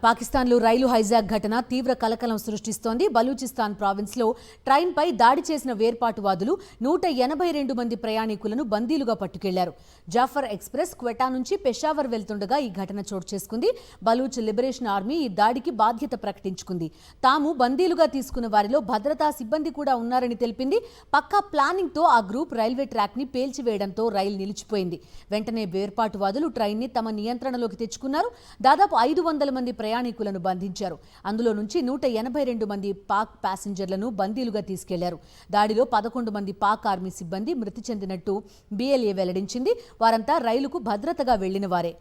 పాకిస్తాన్లో రైలు హైజాక్ ఘటన తీవ్ర కలకలం సృష్టిస్తోంది. బలూచిస్తాన్ ప్రావిన్స్లో ట్రైన్పై దాడి చేసిన వేర్పాటువాదులు 182 మంది ప్రయాణికులను బందీలుగా పట్టుకెళ్లారు. జాఫర్ ఎక్స్ప్రెస్ క్వెటా నుంచి పెషావర్ వెళ్తుండగా ఈ ఘటన చోటు చేసుకుంది. బలూచ్ లిబరేషన్ ఆర్మీ ఈ దాడికి బాధ్యత ప్రకటించుకుంది. తాము బందీలుగా తీసుకున్న వారిలో భద్రతా సిబ్బంది కూడా ఉన్నారని తెలిపింది. పక్కా ప్లానింగ్తో ఆ గ్రూప్ రైల్వే ట్రాక్ని పేల్చివేయడంతో రైలు నిలిచిపోయింది. వెంటనే వేర్పాటువాదులు ట్రైన్ని తమ నియంత్రణలోకి తెచ్చుకున్నారు. దాదాపు 500 మంది ప్రయాణికులను బంధించారు. అందులో నుంచి 182 మంది పాక్ ప్యాసింజర్లను బందీలుగా తీసుకెళ్లారు. దాడిలో 11 మంది పాక్ ఆర్మీ సిబ్బంది మృతి చెందినట్టు BLA వెల్లడించింది. వారంతా రైలుకు భద్రతగా వెళ్లిన వారే.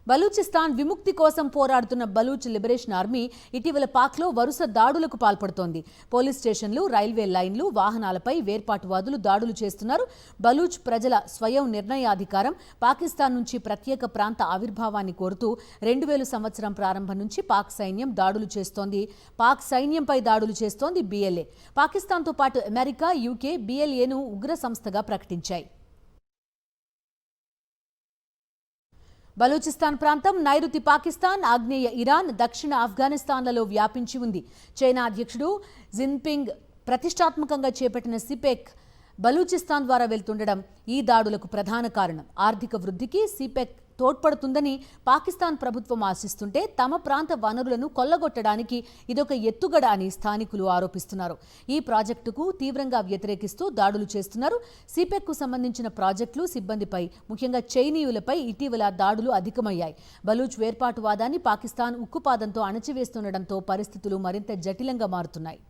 బలూచిస్తాన్ విముక్తి కోసం పోరాడుతున్న బలూచ్ లిబరేషన్ ఆర్మీ ఇటీవల పాక్లో వరుస దాడులకు పాల్పడుతోంది. పోలీస్ స్టేషన్లు, రైల్వే లైన్లు, వాహనాలపై వేర్పాటువాదులు దాడులు చేస్తున్నారు. బలూచ్ ప్రజల స్వయం నిర్ణయాధికారం, పాకిస్తాన్ నుంచి ప్రత్యేక ప్రాంత ఆవిర్భావాన్ని కోరుతూ 2000 సంవత్సరం ప్రారంభం నుంచి పాక్ సైన్యం దాడులు చేస్తోంది. పాక్ సైన్యంపై దాడులు చేస్తోంది BLA. పాకిస్తాన్తో పాటు అమెరికా, UK BLAను ఉగ్ర సంస్థగా ప్రకటించాయి. బలూచిస్తాన్ ప్రాంతం నైరుతి పాకిస్తాన్, ఆగ్నేయ ఇరాన్, దక్షిణ ఆఫ్ఘనిస్తాన్లలో వ్యాపించి ఉంది. చైనా అధ్యక్షుడు జిన్పింగ్ ప్రతిష్టాత్మకంగా చేపట్టిన సిపెక్ బలూచిస్తాన్ ద్వారా వెళ్తుండడం ఈ దాడులకు ప్రధాన కారణం. ఆర్థిక వృద్ధికి సిపెక్ తోడ్పడుతుందని పాకిస్తాన్ ప్రభుత్వం ఆశిస్తుంటే తమ ప్రాంత వనరులను కొల్లగొట్టడానికి ఇదొక ఎత్తుగడ అని స్థానికులు ఆరోపిస్తున్నారు. ఈ ప్రాజెక్టుకు తీవ్రంగా వ్యతిరేకిస్తూ దాడులు చేస్తున్నారు. సిపెక్కు సంబంధించిన ప్రాజెక్టులు, సిబ్బందిపై, ముఖ్యంగా చైనీయులపై ఇటీవల దాడులు అధికమయ్యాయి. బలూచ్ వేర్పాటువాదాన్ని పాకిస్తాన్ ఉక్కుపాదంతో అణచివేస్తుండటంతో పరిస్థితులు మరింత జటిలంగా మారుతున్నాయి.